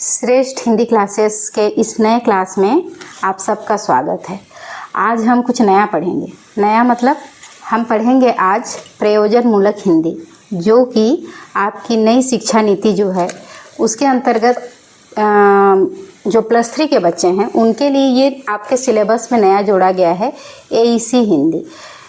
श्रेष्ठ हिंदी क्लासेस के इस नए क्लास में आप सबका स्वागत है। आज हम कुछ नया पढ़ेंगे। नया मतलब हम पढ़ेंगे आज प्रयोजन मूलक हिंदी, जो कि आपकी नई शिक्षा नीति जो है उसके अंतर्गत जो +3 के बच्चे हैं उनके लिए ये आपके सिलेबस में नया जोड़ा गया है एईसी हिंदी।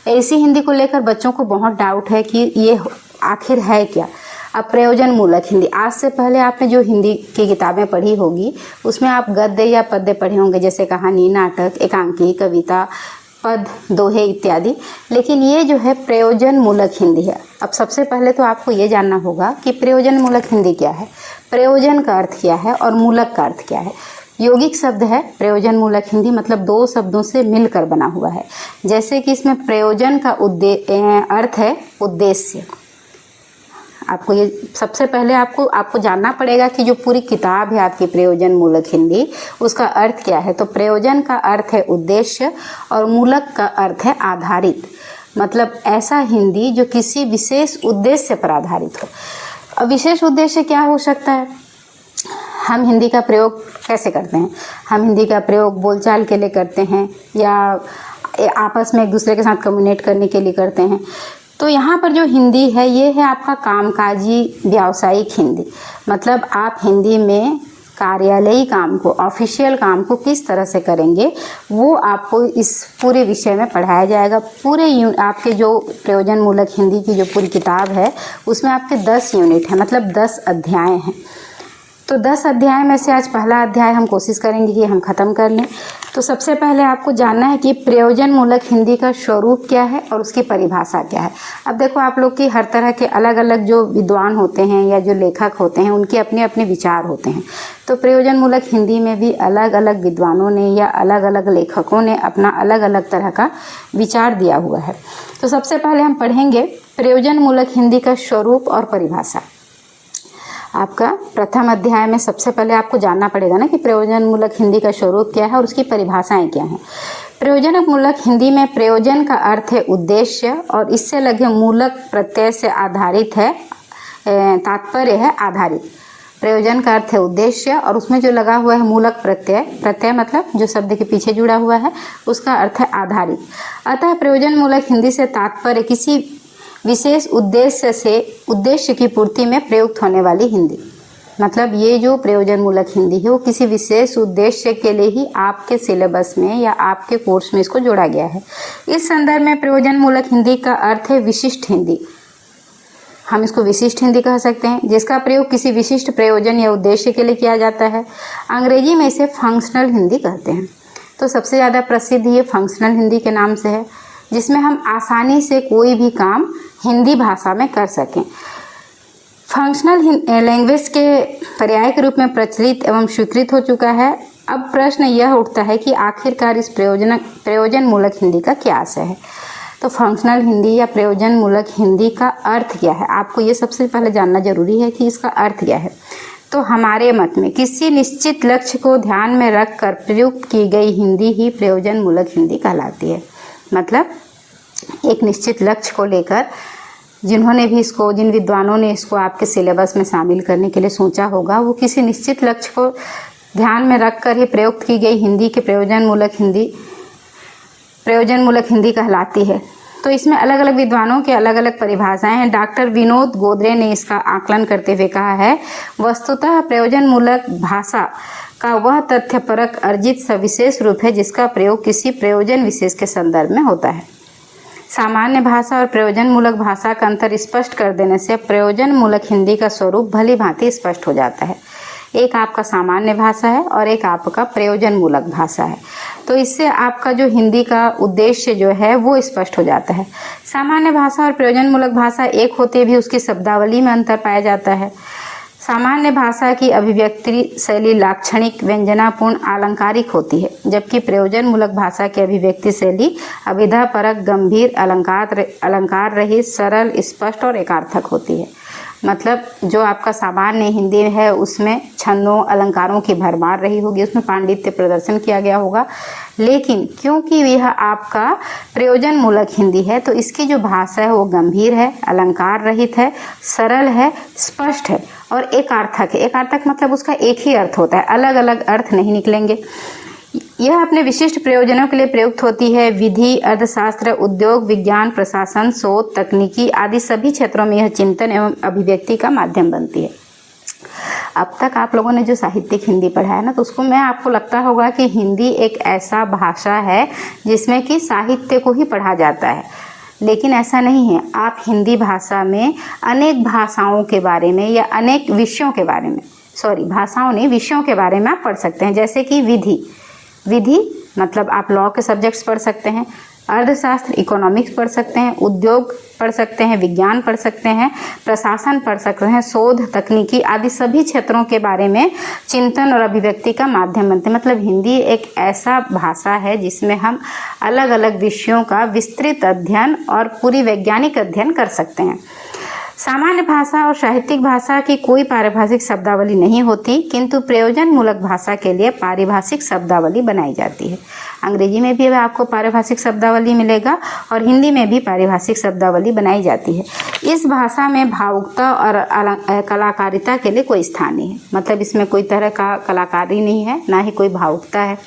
एईसी हिंदी को लेकर बच्चों को बहुत डाउट है कि ये आखिर है क्या। अब प्रयोजन मूलक हिंदी, आज से पहले आपने जो हिंदी की किताबें पढ़ी होगी उसमें आप गद्य या पद्य पढ़े होंगे, जैसे कहानी, नाटक, एकांकी, कविता, पद, दोहे इत्यादि। लेकिन ये जो है प्रयोजन मूलक हिंदी है। अब सबसे पहले तो आपको ये जानना होगा कि प्रयोजन मूलक हिंदी क्या है, प्रयोजन का अर्थ क्या है और मूलक का अर्थ क्या है। यौगिक शब्द है प्रयोजन मूलक हिंदी, मतलब 2 शब्दों से मिलकर बना हुआ है। जैसे कि इसमें प्रयोजन का अर्थ है उद्देश्य। आपको ये सबसे पहले आपको जानना पड़ेगा कि जो पूरी किताब है आपकी प्रयोजन मूलक हिंदी, उसका अर्थ क्या है। तो प्रयोजन का अर्थ है उद्देश्य और मूलक का अर्थ है आधारित, मतलब ऐसा हिंदी जो किसी विशेष उद्देश्य पर आधारित हो। अब विशेष उद्देश्य क्या हो सकता है। हम हिंदी का प्रयोग कैसे करते हैं। हम हिंदी का प्रयोग बोलचाल के लिए करते हैं या आपस में एक दूसरे के साथ कम्युनिकेट करने के लिए करते हैं। तो यहाँ पर जो हिंदी है ये है आपका कामकाजी व्यावसायिक हिंदी, मतलब आप हिंदी में कार्यालयी काम को, ऑफिशियल काम को किस तरह से करेंगे वो आपको इस पूरे विषय में पढ़ाया जाएगा। पूरे आपके जो प्रयोजन मूलक हिंदी की जो पूरी किताब है उसमें आपके 10 यूनिट है, मतलब 10 अध्याय हैं। तो 10 अध्याय में से आज पहला अध्याय हम कोशिश करेंगे कि हम ख़त्म कर लें। तो सबसे पहले आपको जानना है कि प्रयोजन मूलक हिंदी का स्वरूप क्या है और उसकी परिभाषा क्या है। अब देखो, आप लोग की हर तरह के अलग अलग जो विद्वान होते हैं या जो लेखक होते हैं उनके अपने अपने विचार होते हैं। तो प्रयोजन मूलक हिंदी में भी अलग अलग विद्वानों ने या अलग अलग लेखकों ने अपना अलग अलग तरह का विचार दिया हुआ है। तो सबसे पहले हम पढ़ेंगे प्रयोजन मूलक हिंदी का स्वरूप और परिभाषा। आपका प्रथम अध्याय में सबसे पहले आपको जानना पड़ेगा ना कि प्रयोजन मूलक हिंदी का स्वरूप क्या है और उसकी परिभाषाएं क्या हैं। प्रयोजन मूलक हिंदी में प्रयोजन का अर्थ है उद्देश्य और इससे लगे मूलक प्रत्यय से आधारित है, तात्पर्य है आधारित। प्रयोजन का अर्थ है उद्देश्य और उसमें जो लगा हुआ है मूलक प्रत्यय, प्रत्यय मतलब जो शब्द के पीछे जुड़ा हुआ है, उसका अर्थ है आधारित। अतः प्रयोजन मूलक हिंदी से तात्पर्य किसी विशेष उद्देश्य की पूर्ति में प्रयुक्त होने वाली हिंदी, मतलब ये जो प्रयोजन मूलक हिंदी है वो किसी विशेष उद्देश्य के लिए ही आपके सिलेबस में या आपके कोर्स में इसको जोड़ा गया है। इस संदर्भ में प्रयोजन मूलक हिंदी का अर्थ है विशिष्ट हिंदी। हम इसको विशिष्ट हिंदी कह सकते हैं, जिसका प्रयोग किसी विशिष्ट प्रयोजन या उद्देश्य के लिए किया जाता है। अंग्रेजी में इसे फंक्शनल हिंदी कहते हैं। तो सबसे ज़्यादा प्रसिद्ध ये फंक्शनल हिंदी के नाम से है, जिसमें हम आसानी से कोई भी काम हिंदी भाषा में कर सकें। फंक्शनल लैंग्वेज के पर्याय के रूप में प्रचलित एवं स्वीकृत हो चुका है। अब प्रश्न यह उठता है कि आखिरकार इस प्रयोजन मूलक हिंदी का क्या आशय है। तो फंक्शनल हिंदी या प्रयोजन मूलक हिंदी का अर्थ क्या है, आपको ये सबसे पहले जानना जरूरी है कि इसका अर्थ क्या है। तो हमारे मत में किसी निश्चित लक्ष्य को ध्यान में रखकर प्रयुक्त की गई हिंदी ही प्रयोजन मूलक हिंदी कहलाती है। मतलब एक निश्चित लक्ष्य को लेकर जिन विद्वानों ने इसको आपके सिलेबस में शामिल करने के लिए सोचा होगा, वो किसी निश्चित लक्ष्य को ध्यान में रखकर ही प्रयुक्त की गई हिंदी के प्रयोजन मूलक हिंदी कहलाती है। तो इसमें अलग अलग विद्वानों के अलग अलग परिभाषाएं हैं। डॉक्टर विनोद गोदरे ने इसका आकलन करते हुए कहा है, वस्तुतः प्रयोजन मूलक भाषा का वह तथ्यपरक अर्जित सविशेष रूप है जिसका प्रयोग किसी प्रयोजन विशेष के संदर्भ में होता है। सामान्य भाषा और प्रयोजन मूलक भाषा का अंतर स्पष्ट कर देने से प्रयोजन मूलक हिंदी का स्वरूप भली भांति स्पष्ट हो जाता है। एक आपका सामान्य भाषा है और एक आपका प्रयोजन मूलक भाषा है। तो इससे आपका जो हिंदी का उद्देश्य जो है वो स्पष्ट हो जाता है। सामान्य भाषा और प्रयोजन मूलक भाषा एक होते भी उसकी शब्दावली में अंतर पाया जाता है। सामान्य भाषा की अभिव्यक्ति शैली लाक्षणिक, व्यंजनापूर्ण, अलंकारिक होती है, जबकि प्रयोजन मूलक भाषा की अभिव्यक्ति शैली अभिधापरक, गंभीर, अलंकार रहित, सरल, स्पष्ट और एकार्थक होती है। मतलब जो आपका सामान्य हिंदी है उसमें छंदों, अलंकारों की भरमार रही होगी, उसमें पांडित्य प्रदर्शन किया गया होगा। लेकिन क्योंकि यह आपका प्रयोजन मूलक हिंदी है तो इसकी जो भाषा है वो गंभीर है, अलंकार रहित है, सरल है, स्पष्ट है और एकार्थक है। एकार्थक मतलब उसका एक ही अर्थ होता है, अलग अलग अर्थ नहीं निकलेंगे। यह अपने विशिष्ट प्रयोजनों के लिए प्रयुक्त होती है। विधि, अर्थशास्त्र, उद्योग, विज्ञान, प्रशासन, शोध, तकनीकी आदि सभी क्षेत्रों में यह चिंतन एवं अभिव्यक्ति का माध्यम बनती है। अब तक आप लोगों ने जो साहित्यिक हिंदी पढ़ा है ना, तो उसको मैं आपको लगता होगा कि हिंदी एक ऐसा भाषा है जिसमें कि साहित्य को ही पढ़ा जाता है, लेकिन ऐसा नहीं है। आप हिंदी भाषा में अनेक भाषाओं के बारे में या अनेक विषयों के बारे में, भाषाओं नहीं, विषयों के बारे में आप पढ़ सकते हैं। जैसे कि विधि मतलब आप लॉ के सब्जेक्ट्स पढ़ सकते हैं, अर्थशास्त्र इकोनॉमिक्स पढ़ सकते हैं, उद्योग पढ़ सकते हैं, विज्ञान पढ़ सकते हैं, प्रशासन पढ़ सकते हैं, शोध, तकनीकी आदि सभी क्षेत्रों के बारे में चिंतन और अभिव्यक्ति का माध्यम बनते हैं। मतलब हिंदी एक ऐसा भाषा है जिसमें हम अलग अलग विषयों का विस्तृत अध्ययन और पूरी वैज्ञानिक अध्ययन कर सकते हैं। सामान्य भाषा और साहित्यिक भाषा की कोई पारिभाषिक शब्दावली नहीं होती, किंतु प्रयोजन मूलक भाषा के लिए पारिभाषिक शब्दावली बनाई जाती है। अंग्रेजी में भी आपको पारिभाषिक शब्दावली मिलेगा और हिंदी में भी पारिभाषिक शब्दावली बनाई जाती है। इस भाषा में भावुकता और कलाकारिता के लिए कोई स्थान नहीं है। मतलब इसमें कोई तरह का कलाकारी नहीं है, ना ही कोई भावुकता है।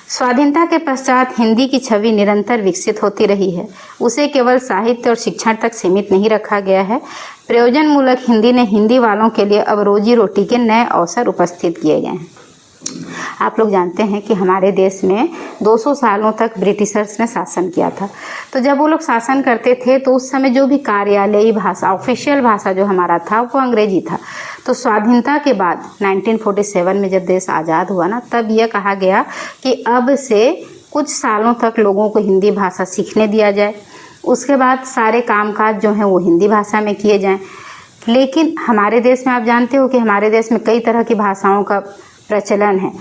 स्वाधीनता के पश्चात हिंदी की छवि निरंतर विकसित होती रही है। उसे केवल साहित्य और शिक्षण तक सीमित नहीं रखा गया है। प्रयोजन मूलक हिंदी ने हिंदी वालों के लिए अब रोजी रोटी के नए अवसर उपस्थित किए गए हैं। आप लोग जानते हैं कि हमारे देश में 200 सालों तक ब्रिटिशर्स ने शासन किया था। तो जब वो लोग शासन करते थे तो उस समय जो भी कार्यालयी भाषा, ऑफिशियल भाषा जो हमारा था वो अंग्रेजी था। तो स्वाधीनता के बाद 1947 में जब देश आज़ाद हुआ ना, तब यह कहा गया कि अब से कुछ सालों तक लोगों को हिंदी भाषा सीखने दिया जाए, उसके बाद सारे कामकाज जो हैं वो हिंदी भाषा में किए जाएं। लेकिन हमारे देश में आप जानते हो कि हमारे देश में कई तरह की भाषाओं का प्रचलन है।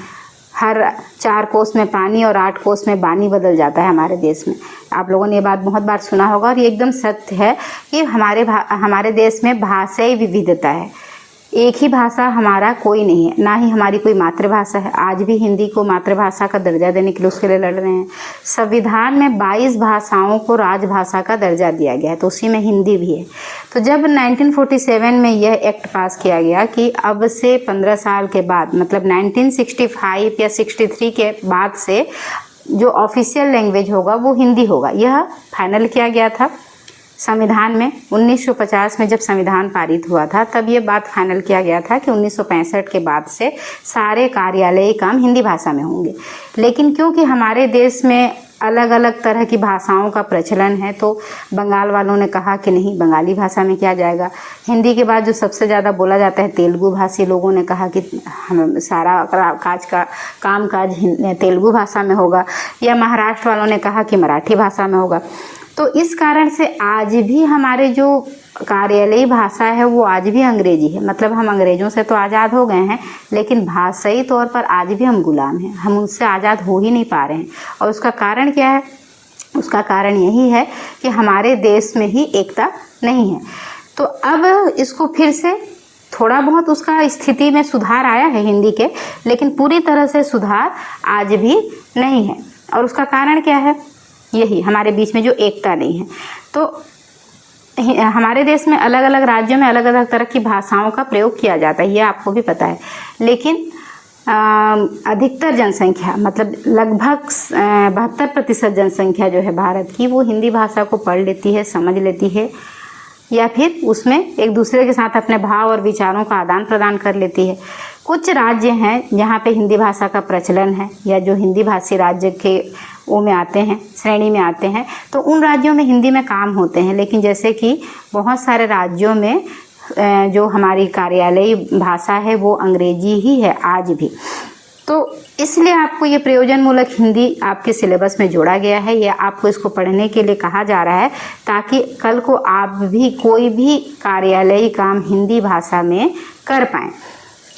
हर 4 कोस में पानी और 8 कोस में बानी बदल जाता है हमारे देश में। आप लोगों ने ये बात बहुत बार सुना होगा और ये एकदम सत्य है कि हमारे देश में भाषाई विविधता है। एक ही भाषा हमारा कोई नहीं है, ना ही हमारी कोई मातृभाषा है। आज भी हिंदी को मातृभाषा का दर्जा देने के लिए उसके लिए लड़ रहे हैं। संविधान में 22 भाषाओं को राजभाषा का दर्जा दिया गया है, तो उसी में हिंदी भी है। तो जब 1947 में यह एक्ट पास किया गया कि अब से 15 साल के बाद, मतलब 1965 या 63 के बाद से जो ऑफिशियल लैंग्वेज होगा वो हिंदी होगा, यह फाइनल किया गया था संविधान में। 1950 में जब संविधान पारित हुआ था तब ये बात फाइनल किया गया था कि 1965 के बाद से सारे कार्यालयी काम हिंदी भाषा में होंगे। लेकिन क्योंकि हमारे देश में अलग अलग तरह की भाषाओं का प्रचलन है, तो बंगाल वालों ने कहा कि नहीं, बंगाली भाषा में किया जाएगा। हिंदी के बाद जो सबसे ज़्यादा बोला जाता है तेलुगु भाषी लोगों ने कहा कि हम सारा कामकाज तेलुगु भाषा में होगा, या महाराष्ट्र वालों ने कहा कि मराठी भाषा में होगा। तो इस कारण से आज भी हमारे जो कार्यालयी भाषा है वो आज भी अंग्रेजी है। मतलब हम अंग्रेजों से तो आज़ाद हो गए हैं, लेकिन भाषाई तौर पर आज भी हम गुलाम हैं, हम उनसे आज़ाद हो ही नहीं पा रहे हैं। और उसका कारण क्या है? उसका कारण यही है कि हमारे देश में ही एकता नहीं है। तो अब इसको फिर से थोड़ा बहुत उसका स्थिति में सुधार आया है हिंदी के, लेकिन पूरी तरह से सुधार आज भी नहीं है। और उसका कारण क्या है? यही, हमारे बीच में जो एकता नहीं है। तो हमारे देश में अलग अलग राज्यों में अलग अलग तरह की भाषाओं का प्रयोग किया जाता है, ये आपको भी पता है। लेकिन अधिकतर जनसंख्या, मतलब लगभग 72% जनसंख्या जो है भारत की, वो हिंदी भाषा को पढ़ लेती है, समझ लेती है, या फिर उसमें एक दूसरे के साथ अपने भाव और विचारों का आदान प्रदान कर लेती है। कुछ राज्य हैं जहाँ पे हिंदी भाषा का प्रचलन है, या जो हिंदी भाषी राज्य के में आते हैं, श्रेणी में आते हैं, तो उन राज्यों में हिंदी में काम होते हैं। लेकिन जैसे कि बहुत सारे राज्यों में जो हमारी कार्यालयी भाषा है वो अंग्रेजी ही है आज भी। तो इसलिए आपको ये प्रयोजन मूलक हिंदी आपके सिलेबस में जोड़ा गया है, या आपको इसको पढ़ने के लिए कहा जा रहा है, ताकि कल को आप भी कोई भी कार्यालयी काम हिंदी भाषा में कर पाएँ।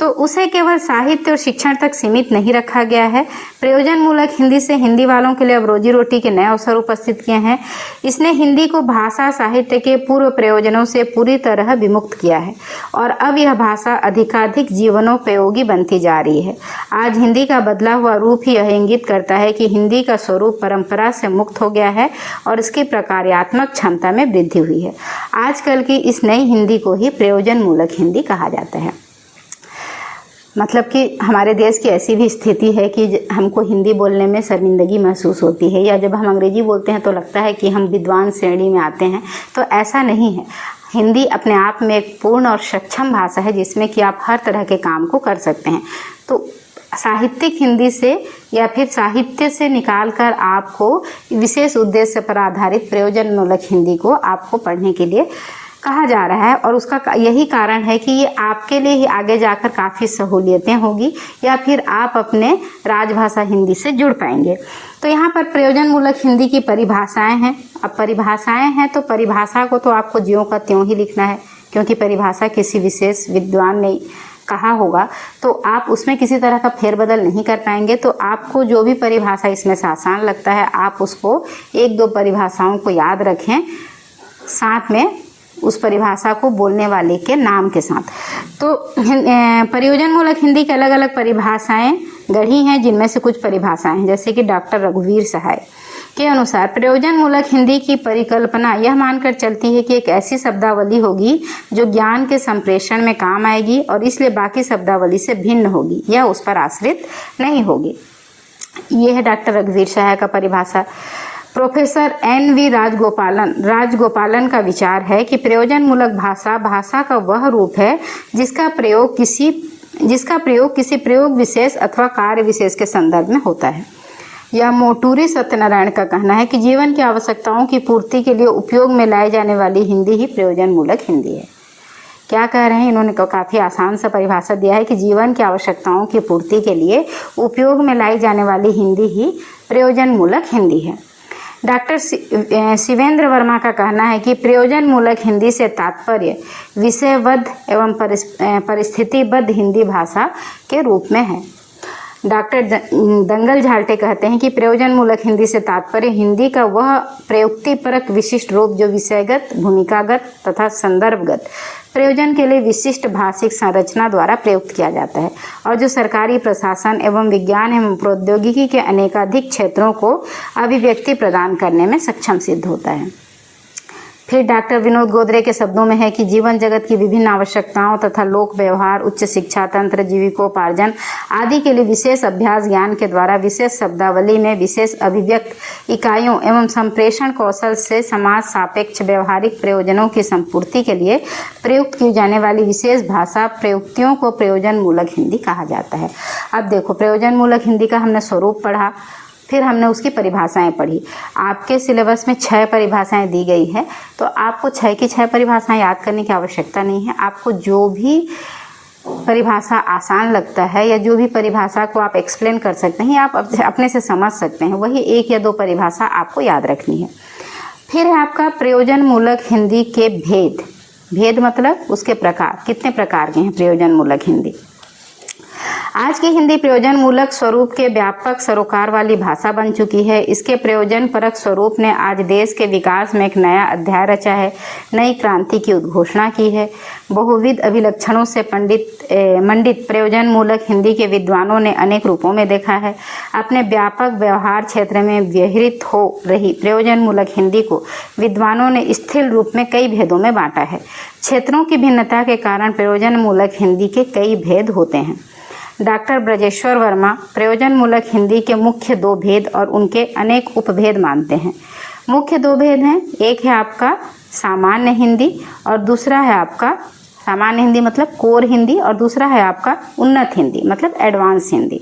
तो उसे केवल साहित्य और शिक्षण तक सीमित नहीं रखा गया है। प्रयोजन मूलक हिंदी से हिंदी वालों के लिए अब रोजी रोटी के नए अवसर उपस्थित किए हैं। इसने हिंदी को भाषा साहित्य के पूर्व प्रयोजनों से पूरी तरह विमुक्त किया है और अब यह भाषा अधिकाधिक जीवनोपयोगी बनती जा रही है। आज हिंदी का बदला हुआ रूप ही यह इंगित करता है कि हिंदी का स्वरूप परंपरा से मुक्त हो गया है और इसकी प्रकार्यात्मक क्षमता में वृद्धि हुई है। आजकल की इस नई हिंदी को ही प्रयोजन मूलक हिंदी कहा जाता है। मतलब कि हमारे देश की ऐसी भी स्थिति है कि हमको हिंदी बोलने में शर्मिंदगी महसूस होती है, या जब हम अंग्रेजी बोलते हैं तो लगता है कि हम विद्वान श्रेणी में आते हैं। तो ऐसा नहीं है। हिंदी अपने आप में एक पूर्ण और सक्षम भाषा है जिसमें कि आप हर तरह के काम को कर सकते हैं। तो साहित्यिक हिंदी से या फिर साहित्य से निकालकर आपको विशेष उद्देश्य पर आधारित प्रयोजन मूलक हिंदी को आपको पढ़ने के लिए कहा जा रहा है और उसका यही कारण है कि ये आपके लिए ही आगे जाकर काफ़ी सहूलियतें होगी या फिर आप अपने राजभाषा हिंदी से जुड़ पाएंगे। तो यहाँ पर प्रयोजन मूलक हिंदी की परिभाषाएं हैं। अब परिभाषाएं हैं तो परिभाषा को तो आपको ज्यों का त्यों ही लिखना है, क्योंकि परिभाषा किसी विशेष विद्वान ने कहा होगा तो आप उसमें किसी तरह का फेरबदल नहीं कर पाएंगे। तो आपको जो भी परिभाषा इसमें से आसान लगता है आप उसको एक दो परिभाषाओं को याद रखें, साथ में उस परिभाषा को बोलने वाले के नाम के साथ। तो प्रयोजन मूलक हिंदी की अलग अलग परिभाषाएं गढ़ी हैं, जिनमें से कुछ परिभाषाएं हैं जैसे कि डॉक्टर रघुवीर सहाय के अनुसार प्रयोजन मूलक हिंदी की परिकल्पना यह मानकर चलती है कि एक ऐसी शब्दावली होगी जो ज्ञान के संप्रेषण में काम आएगी और इसलिए बाकी शब्दावली से भिन्न होगी, यह उस पर आश्रित नहीं होगी। यह है डॉक्टर रघुवीर सहाय का परिभाषा। प्रोफेसर NV राजगोपालन का विचार है कि प्रयोजन मूलक भाषा का वह रूप है जिसका प्रयोग किसी प्रयोग विशेष अथवा कार्य विशेष के संदर्भ में होता है। यह मोटूरी सत्यनारायण का कहना है कि जीवन की आवश्यकताओं की पूर्ति के लिए उपयोग में लाई जाने वाली हिंदी ही प्रयोजन मूलक हिंदी है। क्या कह रहे हैं इन्होंने? काफ़ी आसान सा परिभाषा दिया है कि जीवन की आवश्यकताओं की पूर्ति के लिए उपयोग में लाई जाने वाली हिंदी ही प्रयोजन मूलक हिंदी है। डॉक्टर शिवेंद्र वर्मा का कहना है कि प्रयोजन मूलक हिंदी से तात्पर्य विषयबद्ध एवं परिस्थितिबद्ध हिंदी भाषा के रूप में है। डॉक्टर दंगल झाल्टे कहते हैं कि प्रयोजन मूलक हिंदी से तात्पर्य हिंदी का वह प्रयुक्तिपरक विशिष्ट रूप जो विषयगत, भूमिकागत तथा संदर्भगत प्रयोजन के लिए विशिष्ट भाषिक संरचना द्वारा प्रयुक्त किया जाता है और जो सरकारी प्रशासन एवं विज्ञान एवं प्रौद्योगिकी के अनेकाधिक क्षेत्रों को अभिव्यक्ति प्रदान करने में सक्षम सिद्ध होता है। फिर डॉक्टर विनोद गोदरे के शब्दों में है कि जीवन जगत की विभिन्न आवश्यकताओं तथा लोक व्यवहार, उच्च शिक्षा तंत्र, जीविकोपार्जन आदि के लिए विशेष अभ्यास ज्ञान के द्वारा विशेष शब्दावली में विशेष अभिव्यक्त इकाइयों एवं संप्रेषण कौशल से समाज सापेक्ष व्यवहारिक प्रयोजनों की संपूर्ति के लिए प्रयुक्त की जाने वाली विशेष भाषा प्रयुक्तियों को प्रयोजन मूलक हिंदी कहा जाता है। अब देखो, प्रयोजन मूलक हिंदी का हमने स्वरूप पढ़ा, फिर हमने उसकी परिभाषाएं पढ़ी। आपके सिलेबस में 6 परिभाषाएं दी गई है, तो आपको 6 की 6 परिभाषाएं याद करने की आवश्यकता नहीं है। आपको जो भी परिभाषा आसान लगता है या जो भी परिभाषा को आप एक्सप्लेन कर सकते हैं, आप अपने से समझ सकते हैं, वही 1 या 2 परिभाषा आपको याद रखनी है। फिर है आपका प्रयोजन मूलक हिंदी के भेद मतलब उसके प्रकार, कितने प्रकार के हैं प्रयोजन मूलक हिंदी। आज की हिंदी प्रयोजन मूलक स्वरूप के व्यापक सरोकार वाली भाषा बन चुकी है। इसके प्रयोजन परक स्वरूप ने आज देश के विकास में एक नया अध्याय रचा है, नई क्रांति की उद्घोषणा की है। बहुविध अभिलक्षणों से मंडित प्रयोजन मूलक हिंदी के विद्वानों ने अनेक रूपों में देखा है। अपने व्यापक व्यवहार क्षेत्र में व्यवहृत हो रही प्रयोजन मूलक हिंदी को विद्वानों ने स्थिर रूप में कई भेदों में बांटा है। क्षेत्रों की भिन्नता के कारण प्रयोजन मूलक हिंदी के कई भेद होते हैं। डॉक्टर ब्रजेश्वर वर्मा प्रयोजन मूलक हिंदी के मुख्य 2 भेद और उनके अनेक उपभेद मानते हैं। मुख्य 2 भेद हैं, एक है आपका सामान्य हिंदी और दूसरा है आपका सामान्य हिंदी मतलब कोर हिंदी, और दूसरा है आपका उन्नत हिंदी मतलब एडवांस हिंदी।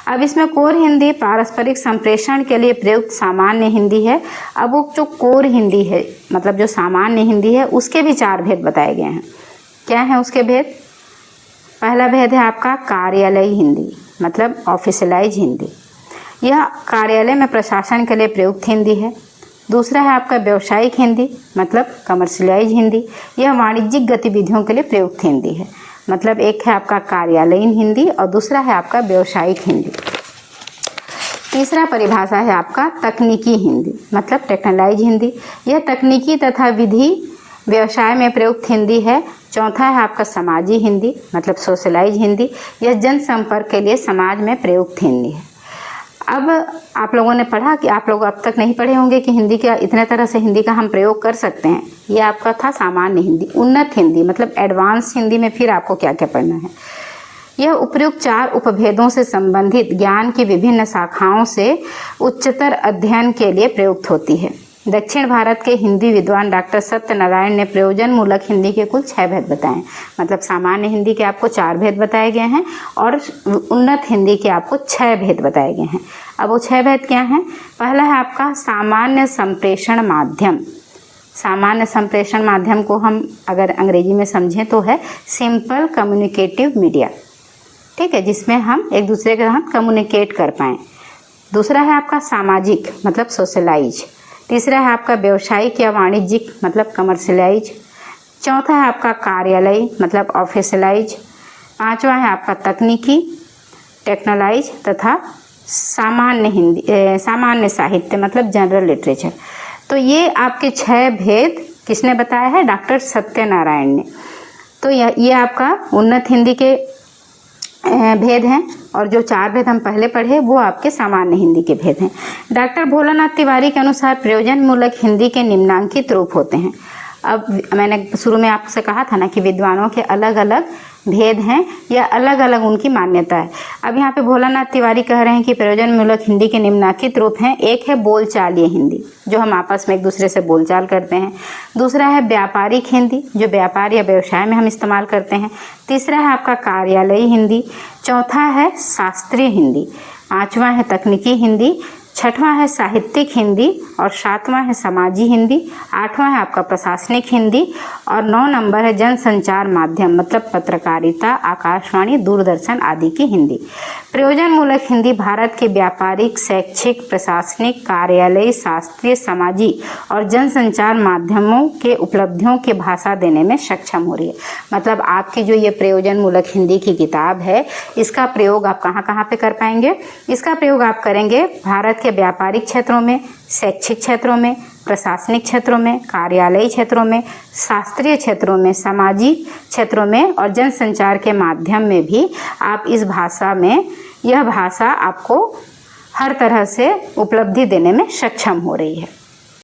अब इसमें कोर हिंदी पारस्परिक संप्रेषण के लिए प्रयुक्त सामान्य हिंदी है। अब वो जो कोर हिंदी है मतलब जो सामान्य हिंदी है, उसके भी 4 भेद बताए गए हैं। क्या हैं उसके भेद? पहला भेद है आपका कार्यालयी हिंदी मतलब ऑफिशियलाइज हिंदी, यह कार्यालय में प्रशासन के लिए प्रयुक्त हिंदी है। दूसरा है आपका व्यावसायिक हिंदी मतलब कमर्शियलाइज हिंदी, यह वाणिज्यिक गतिविधियों के लिए प्रयुक्त हिंदी है। मतलब एक है आपका कार्यालयीन हिंदी और दूसरा है आपका व्यावसायिक हिंदी। तीसरा परिभाषा है आपका तकनीकी हिंदी, मतलब टेक्नोलॉजी हिंदी। यह तकनीकी तथा विधि व्यवसाय में प्रयुक्त हिंदी है। चौथा है आपका समाजी हिंदी, मतलब सोशलाइज हिंदी। यह जनसंपर्क के लिए समाज में प्रयुक्त हिंदी है। अब आप लोगों ने पढ़ा कि आप लोग अब तक नहीं पढ़े होंगे कि हिंदी का इतने तरह से हिंदी का हम प्रयोग कर सकते हैं। ये आपका था सामान्य हिंदी। उन्नत हिंदी मतलब एडवांस हिंदी में फिर आपको क्या क्या पढ़ना है। यह उपयुक्त 4 उपभेदों से संबंधित ज्ञान की विभिन्न शाखाओं से उच्चतर अध्ययन के लिए प्रयुक्त होती है। दक्षिण भारत के हिंदी विद्वान डॉक्टर सत्यनारायण ने प्रयोजन मूलक हिंदी के कुल 6 भेद बताए, मतलब सामान्य हिंदी के आपको 4 भेद बताए गए हैं और उन्नत हिंदी के आपको 6 भेद बताए गए हैं। अब वो 6 भेद क्या हैं? पहला है आपका सामान्य संप्रेषण माध्यम। सामान्य संप्रेषण माध्यम को हम अगर अंग्रेजी में समझें तो है सिंपल कम्युनिकेटिव मीडिया, ठीक है, जिसमें हम एक दूसरे के साथ कम्युनिकेट कर पाएँ। दूसरा है आपका सामाजिक मतलब सोशलाइज। तीसरा है आपका व्यावसायिक या वाणिज्यिक मतलब कमर्शियलाइज। चौथा है आपका कार्यालयी मतलब ऑफिशियलाइज। पांचवा है आपका तकनीकी टेक्नोलॉइज तथा सामान्य साहित्य मतलब जनरल लिटरेचर। तो ये आपके 6 भेद किसने बताया है? डॉक्टर सत्यनारायण ने। तो ये आपका उन्नत हिंदी के भेद हैं और जो 4 भेद हम पहले पढ़े वो आपके सामान्य हिंदी के भेद हैं। डॉक्टर भोलानाथ तिवारी के अनुसार प्रयोजन मूलक हिंदी के निम्नांकित रूप होते हैं। अब मैंने शुरू में आपसे कहा था ना कि विद्वानों के अलग अलग भेद हैं या अलग अलग उनकी मान्यता है। अब यहाँ पे भोलानाथ तिवारी कह रहे हैं कि प्रयोजन मूलक हिंदी के निम्नांकित रूप हैं। एक है बोलचालीय हिंदी, जो हम आपस में एक दूसरे से बोलचाल करते हैं। दूसरा है व्यापारिक हिंदी, जो व्यापार या व्यवसाय में हम इस्तेमाल करते हैं। तीसरा है आपका कार्यालयी हिंदी। चौथा है शास्त्रीय हिंदी। पाँचवा है तकनीकी हिंदी। छठवां है साहित्यिक हिंदी और सातवां है समाजी हिंदी। आठवां है आपका प्रशासनिक हिंदी और 9 नंबर है जनसंचार माध्यम मतलब पत्रकारिता, आकाशवाणी, दूरदर्शन आदि की हिंदी। प्रयोजन मूलक हिंदी भारत के व्यापारिक, शैक्षिक, प्रशासनिक, कार्यालयी, शास्त्रीय, समाजी और जनसंचार माध्यमों के उपलब्धियों के भाषा देने में सक्षम हो रही है। मतलब आपकी जो ये प्रयोजन मूलक हिंदी की किताब है, इसका प्रयोग आप कहाँ कहाँ पे कर पाएंगे? इसका प्रयोग आप करेंगे भारत के व्यापारिक क्षेत्रों में, शैक्षिक क्षेत्रों में, प्रशासनिक क्षेत्रों में, कार्यालयी क्षेत्रों में, शास्त्रीय क्षेत्रों में, सामाजिक क्षेत्रों में और जनसंचार के माध्यम में भी आप इस भाषा में, यह भाषा आपको हर तरह से उपलब्धि देने में सक्षम हो रही है।